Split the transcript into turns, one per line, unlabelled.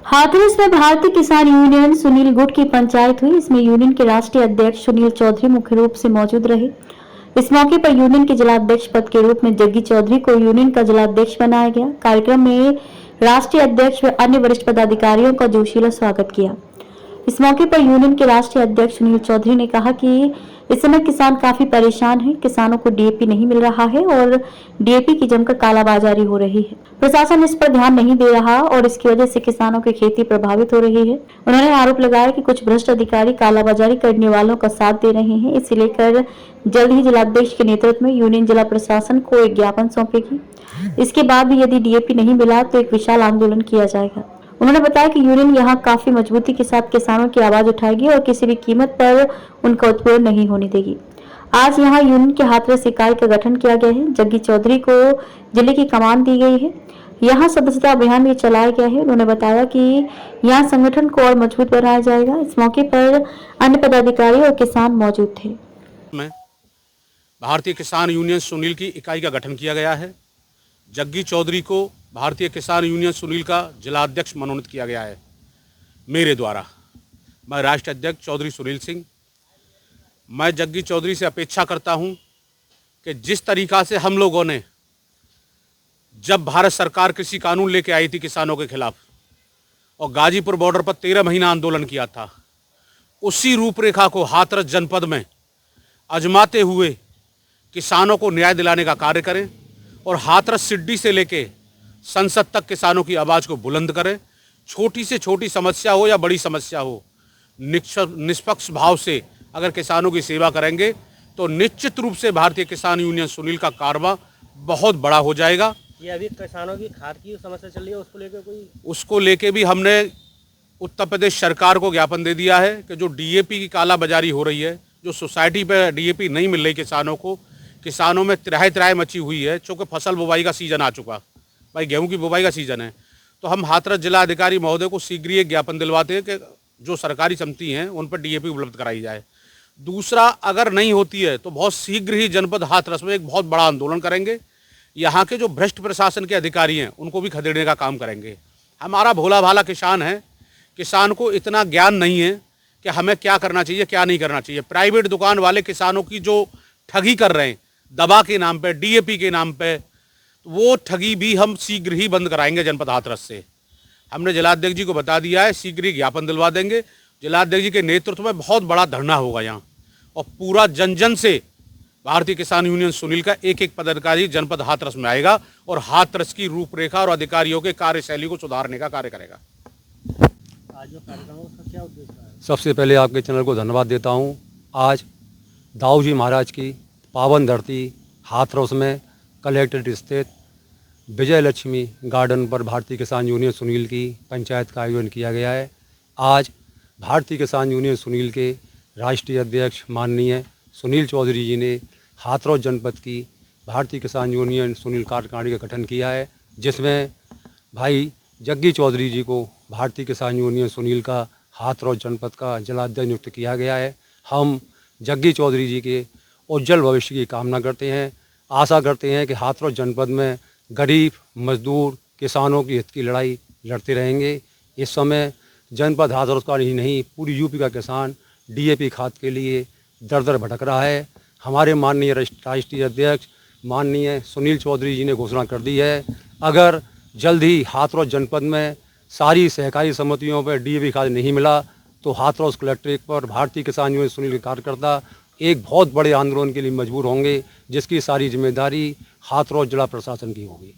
हाथरस में भारतीय किसान यूनियन सुनील गुट की पंचायत हुई। इसमें यूनियन के राष्ट्रीय अध्यक्ष सुनील चौधरी मुख्य रूप से मौजूद रहे। इस मौके पर यूनियन के जिलाध्यक्ष पद के रूप में जग्गी चौधरी को यूनियन का जिलाध्यक्ष बनाया गया। कार्यक्रम में राष्ट्रीय अध्यक्ष व अन्य वरिष्ठ पदाधिकारियों का जोशीला स्वागत किया। इस मौके पर यूनियन के राष्ट्रीय अध्यक्ष सुनील चौधरी ने कहा कि इस समय किसान काफी परेशान हैं। किसानों को डीएपी नहीं मिल रहा है और डीएपी की जमकर कालाबाजारी हो रही है। प्रशासन इस पर ध्यान नहीं दे रहा और इसकी वजह से किसानों की खेती प्रभावित हो रही है। उन्होंने आरोप लगाया कि कुछ भ्रष्ट अधिकारी कालाबाजारी करने वालों का साथ दे रहे हैं। इसे लेकर जल्द ही जिलाध्यक्ष के नेतृत्व में यूनियन जिला प्रशासन को एक ज्ञापन सौंपेगी। इसके बाद भी यदि डीएपी नहीं मिला तो एक विशाल आंदोलन किया जाएगा। उन्होंने बताया कि यूनियन यहां काफी मजबूती के साथ किसानों की आवाज उठाएगी और किसी भी कीमत पर उनका उत्पीड़न नहीं होने देगी। आज यहां यूनियन के हाथरस इकाई का गठन किया गया है। जग्गी चौधरी को जिले की कमान दी गई है। यहां सदस्यता अभियान भी चलाया गया है। उन्होंने बताया कि यहां संगठन को और मजबूत बनाया जाएगा। इस मौके पर अन्य पदाधिकारी और किसान मौजूद थे।
भारतीय किसान यूनियन सुनील की इकाई का गठन किया गया है। जग्गी चौधरी को भारतीय किसान यूनियन सुनील का जिलाध्यक्ष मनोनीत किया गया है मेरे द्वारा। मैं राष्ट्रीय अध्यक्ष चौधरी सुनील सिंह। मैं जग्गी चौधरी से अपेक्षा करता हूं कि जिस तरीका से हम लोगों ने जब भारत सरकार कृषि कानून लेके आई थी किसानों के खिलाफ और गाजीपुर बॉर्डर पर 13 महीना आंदोलन किया था, उसी रूपरेखा को हाथरस जनपद में आजमाते हुए किसानों को न्याय दिलाने का कार्य करें और हाथरस सिड्डी से लेके संसद तक किसानों की आवाज़ को बुलंद करें। छोटी से छोटी समस्या हो या बड़ी समस्या हो, निष्पक्ष भाव से अगर किसानों की सेवा करेंगे तो निश्चित रूप से भारतीय किसान यूनियन सुनील का कारवा बहुत बड़ा हो जाएगा।
ये अभी किसानों की खाद की समस्या चल रही है,
उसको लेके भी हमने उत्तर प्रदेश सरकार को ज्ञापन दे दिया है कि जो डीएपी की कालाबाजारी हो रही है, जो सोसाइटी पे डीएपी नहीं मिल रही किसानों में त्राही मची हुई है। चूँकि फसल बुवाई का सीजन आ चुका भाई, गेहूं की बुवाई का सीजन है, तो हम हाथरस जिला अधिकारी महोदय को शीघ्र ही एक ज्ञापन दिलवाते हैं कि जो सरकारी समिति हैं उन पर डीएपी उपलब्ध कराई जाए। दूसरा, अगर नहीं होती है तो बहुत शीघ्र ही जनपद हाथरस में एक बहुत बड़ा आंदोलन करेंगे। यहाँ के जो भ्रष्ट प्रशासन के अधिकारी हैं उनको भी खदेड़ने का काम करेंगे। हमारा भोला भाला किसान है, किसान को इतना ज्ञान नहीं है कि हमें क्या करना चाहिए क्या नहीं करना चाहिए। प्राइवेट दुकान वाले किसानों की जो ठगी कर रहे हैं दवा के नाम पे, डीएपी के नाम पे, वो ठगी भी हम शीघ्र ही बंद कराएंगे जनपद हाथरस से। हमने जिलाध्यक्ष जी को बता दिया है, शीघ्र ही ज्ञापन दिलवा देंगे। जिलाध्यक्ष जी के नेतृत्व में बहुत बड़ा धरना होगा यहाँ और पूरा जन जन से भारतीय किसान यूनियन सुनील का एक एक पदाधिकारी जनपद हाथरस में आएगा और हाथरस की रूपरेखा और अधिकारियों के कार्यशैली को सुधारने का कार्य करेगा।
आज जो कार्यक्रम है उसका क्या उद्देश्य है?
सबसे पहले आपके चैनल को धन्यवाद देता हूं। आज दाऊ जी महाराज की पावन धरती हाथरस में कलेक्ट्रेट स्थित विजय लक्ष्मी गार्डन पर भारतीय किसान यूनियन सुनील की पंचायत का आयोजन किया गया है। आज भारतीय किसान यूनियन सुनील के राष्ट्रीय अध्यक्ष माननीय सुनील चौधरी जी ने हाथरस जनपद की भारतीय किसान यूनियन सुनील कार्यकारिणी का गठन किया है, जिसमें भाई जग्गी चौधरी जी को भारतीय किसान यूनियन सुनील का हाथरस जनपद का जिलाध्यक्ष नियुक्त किया गया है। हम जग्गी चौधरी जी के उज्जवल भविष्य की कामना करते हैं। आशा करते हैं कि हाथरस जनपद में गरीब मजदूर किसानों की हित की लड़ाई लड़ते रहेंगे। इस समय जनपद हाथरस का ही नहीं पूरी यूपी का किसान डीएपी खाद के लिए दर दर भटक रहा है। हमारे माननीय राष्ट्रीय अध्यक्ष माननीय सुनील चौधरी जी ने घोषणा कर दी है, अगर जल्द ही हाथरस जनपद में सारी सहकारी समितियों पर डीएपी खाद नहीं मिला तो हाथरस कलेक्ट्रेट पर भारतीय किसान यूनियन सुनील के कार्यकर्ता एक बहुत बड़े आंदोलन के लिए मजबूर होंगे, जिसकी सारी जिम्मेदारी हाथरस जिला प्रशासन की होगी।